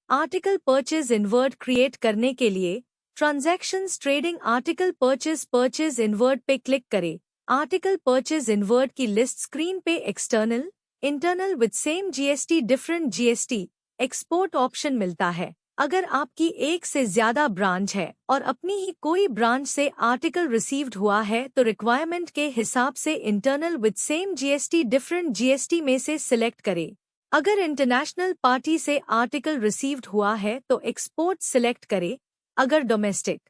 Article purchase invert create करने के लिए transactions trading article purchase inward पे क्लिक करें। आर्टिकल परचेज इनवर्ट की लिस्ट स्क्रीन पे external, internal with same GST, different GST, export option मिलता है। अगर आपकी एक से ज्यादा ब्रांच है और अपनी ही कोई ब्रांच से आर्टिकल रिसीव्ड हुआ है तो रिक्वायरमेंट के हिसाब से internal with same GST, different GST में से सिलेक्ट करें। अगर इंटरनेशनल पार्टी से आर्टिकल रिसीव्ड हुआ है तो एक्सपोर्ट सिलेक्ट करें। अगर डोमेस्टिक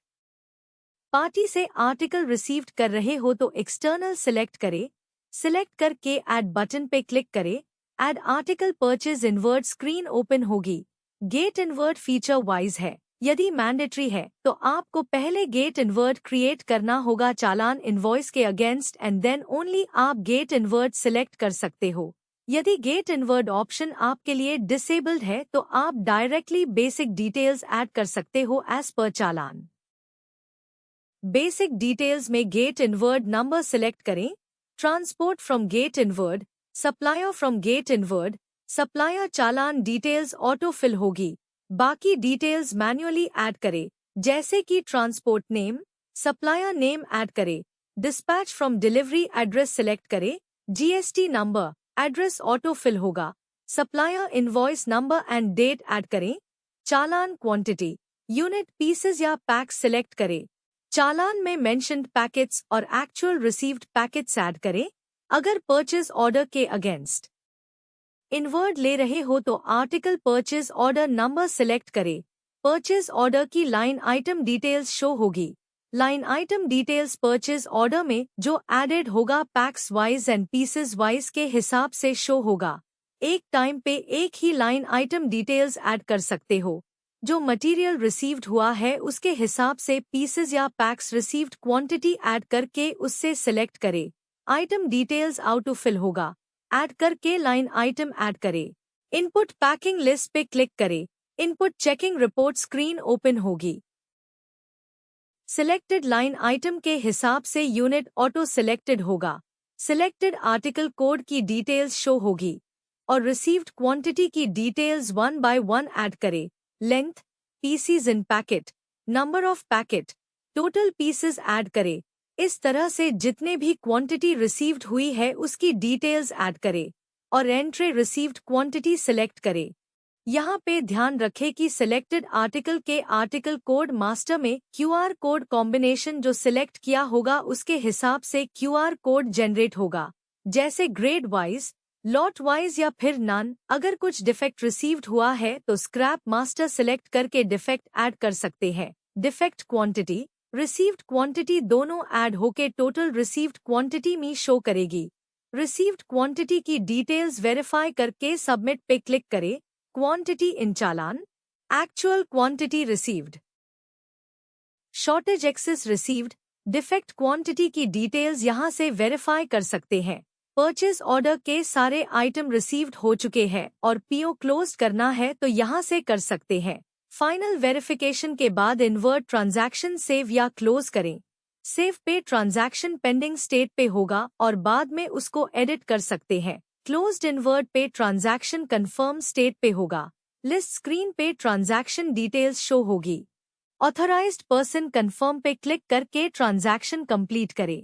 पार्टी से आर्टिकल रिसीव्ड कर रहे हो तो एक्सटर्नल सिलेक्ट करें। सिलेक्ट करके ऐड बटन पे क्लिक करें। Add article purchase inward screen open होगी। गेट इनवर्ट फीचर वाइज है। यदि मैंडेटरी है तो आपको पहले गेट इनवर्ट क्रिएट करना होगा चालान इनवॉइस के अगेंस्ट एंड देन ओनली आप गेट इनवर्ट सिलेक्ट कर सकते हो। यदि गेट इनवर्ट ऑप्शन आपके लिए डिसेबल्ड है तो आप डायरेक्टली बेसिक डिटेल्स ऐड कर सकते हो as per challan. Basic details में गेट इनवर्ट नंबर सिलेक्ट करें। Transport from gate inward, supplier from gate inward, supplier challan details auto fill होगी। बाकी डिटेल्स मैन्युअली ऐड करें, जैसे कि transport name, supplier name add करें। Dispatch from delivery address select करें। GST number, address auto fill होगा। Supplier invoice number and date add करें। Challan quantity, unit, pieces या पैक्स सिलेक्ट करें। चालान में मेंशन्ड पैकेट्स और एक्चुअल रिसीव्ड पैकेट्स ऐड करें। अगर परचेज ऑर्डर के अगेंस्ट इनवर्ट ले रहे हो तो article purchase order number select करें। परचेज ऑर्डर की लाइन आइटम डिटेल्स शो होगी। Line item details purchase order में जो एडेड होगा PACS wise and pieces wise के हिसाब से शो होगा। एक टाइम पे एक ही लाइन आइटम डिटेल्स ऐड कर सकते हो। जो मटेरियल रिसीव्ड हुआ है उसके हिसाब से पीसेस या पैक्स रिसीव्ड क्वांटिटी ऐड करके उससे सिलेक्ट करें। Item details auto fill होगा। ऐड करके लाइन आइटम ऐड करें। इनपुट पैकिंग लिस्ट पे क्लिक करें। Input checking report screen open होगी। सिलेक्टेड लाइन आइटम के हिसाब से यूनिट ऑटो सिलेक्टेड होगा। सिलेक्टेड आर्टिकल कोड की डिटेल्स शो होगी और रिसीव्ड क्वांटिटी की डिटेल्स 1 बाय 1 ऐड करें। Length, pieces in packet, number of packet, total pieces add करें। इस तरह से जितने भी क्वांटिटी रिसीव्ड हुई है उसकी डिटेल्स ऐड करें और एंट्री रिसीव्ड क्वांटिटी सिलेक्ट करें। यहाँ पे ध्यान रखें कि सिलेक्टेड आर्टिकल के आर्टिकल कोड मास्टर में क्यूआर कोड कॉम्बिनेशन जो सिलेक्ट किया होगा उसके हिसाब से क्यूआर कोड जनरेट होगा, जैसे ग्रेड वाइज, लॉट वाइज या फिर नन। अगर कुछ डिफेक्ट रिसीव्ड हुआ है तो स्क्रैप मास्टर सिलेक्ट करके डिफेक्ट ऐड कर सकते हैं। डिफेक्ट क्वांटिटी, रिसीव्ड क्वांटिटी दोनों ऐड होके टोटल रिसीव्ड क्वांटिटी में शो करेगी। रिसीव्ड क्वांटिटी की डिटेल्स वेरीफाई करके सबमिट पे क्लिक करें। Quantity in challan, actual quantity received, shortage excess received, defect quantity की डिटेल्स यहां से वेरीफाई कर सकते हैं। परचेज ऑर्डर के सारे आइटम रिसीव्ड हो चुके हैं और पीओ क्लोज करना है तो यहां से कर सकते हैं। फाइनल वेरिफिकेशन के बाद इनवर्ट ट्रांजैक्शन सेव या क्लोज करें। सेव पे ट्रांजैक्शन पेंडिंग स्टेट पे होगा और बाद में उसको एडिट कर सकते हैं। क्लोज्ड इनवर्ट पे ट्रांजैक्शन कंफर्म स्टेट पे होगा। लिस्ट स्क्रीन पे ट्रांजैक्शन डिटेल्स शो होगी। ऑथराइज्ड पर्सन कंफर्म पे क्लिक करके ट्रांजैक्शन कंप्लीट करें।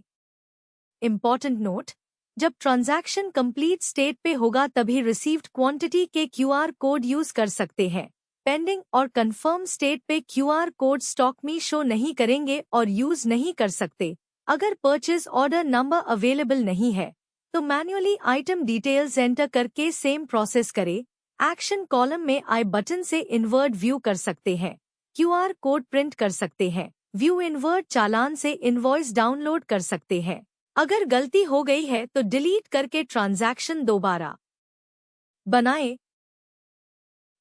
इंपॉर्टेंट नोट, जब ट्रांजैक्शन कंप्लीट स्टेट पे होगा तभी रिसीव्ड क्वांटिटी के क्यूआर कोड यूज कर सकते हैं। पेंडिंग और कंफर्म स्टेट पे क्यूआर कोड स्टॉक में शो नहीं करेंगे और यूज नहीं कर सकते। अगर परचेज ऑर्डर नंबर अवेलेबल नहीं है तो मैन्युअली आइटम डिटेल्स एंटर करके सेम प्रोसेस करें। एक्शन कॉलम में आई बटन से इनवर्ट व्यू कर सकते हैं। क्यूआर कोड प्रिंट कर सकते हैं। व्यू इनवर्ट चालान से इनवॉइस डाउनलोड कर सकते हैं। अगर गलती हो गई है तो डिलीट करके ट्रांजैक्शन दोबारा बनाएं।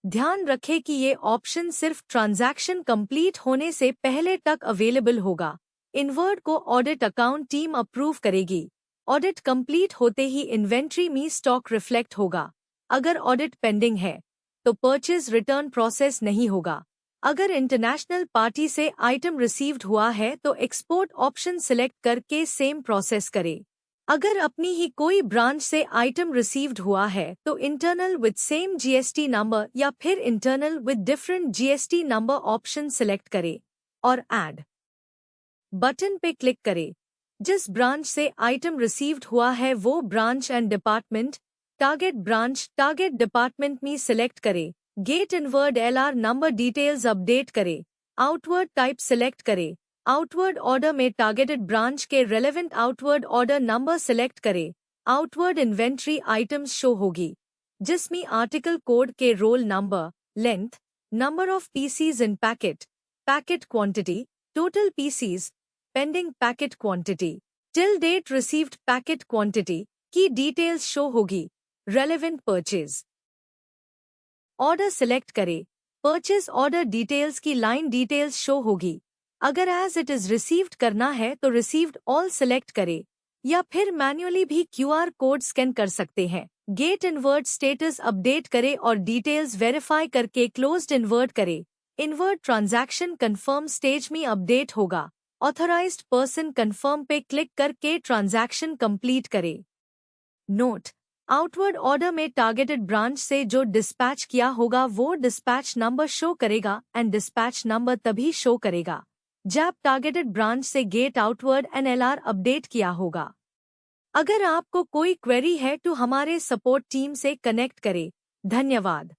ध्यान रखें कि ये ऑप्शन सिर्फ ट्रांजैक्शन कंप्लीट होने से पहले तक अवेलेबल होगा। इनवर्ट को ऑडिट अकाउंट टीम अप्रूव करेगी। ऑडिट कंप्लीट होते ही इन्वेंट्री में स्टॉक रिफ्लेक्ट होगा। अगर ऑडिट पेंडिंग है तो परचेज रिटर्न प्रोसेस नहीं होगा। अगर इंटरनेशनल पार्टी से आइटम रिसीव्ड हुआ है तो एक्सपोर्ट ऑप्शन सिलेक्ट करके सेम प्रोसेस करें। अगर अपनी ही कोई ब्रांच से आइटम रिसीव्ड हुआ है तो internal with same GST number या फिर internal with different GST number option select करें और ऐड बटन पे क्लिक करें। जिस ब्रांच से आइटम रिसीव्ड हुआ है वो branch and department, target department में सिलेक्ट करें। Gate inward LR number details update करें। आउटवर्ड टाइप सिलेक्ट करें। आउटवर्ड ऑर्डर में टारगेटेड ब्रांच के relevant outward order number select करें। आउटवर्ड इन्वेंट्री आइटम्स शो होगी जिसमें आर्टिकल कोड के roll number, length, number of pieces in packet, packet quantity, total pieces, pending packet quantity, till date received packet quantity की details show होगी। Relevant purchase order select करें। Purchase order details की line details show होगी। अगर as it is received करना है तो received all select करें या फिर मैन्युअली भी क्यूआर कोड स्कैन कर सकते हैं। गेट इनवर्ट स्टेटस अपडेट करें और डिटेल्स वेरीफाई करके क्लोज्ड इन्वर्ट करें। इन्वर्ट ट्रांजैक्शन कंफर्म स्टेज में अपडेट होगा। ऑथराइज्ड पर्सन कंफर्म पे क्लिक करके ट्रांजैक्शन कंप्लीट करें। नोट: आउटवर्ड ऑर्डर में टारगेटेड ब्रांच से जो डिस्पैच किया होगा वो डिस्पैच नंबर शो करेगा एंड डिस्पैच नंबर तभी शो करेगा जब टारगेटेड ब्रांच से gate outward and LR update किया होगा। अगर आपको कोई क्वेरी है तो हमारे सपोर्ट टीम से कनेक्ट करें। धन्यवाद।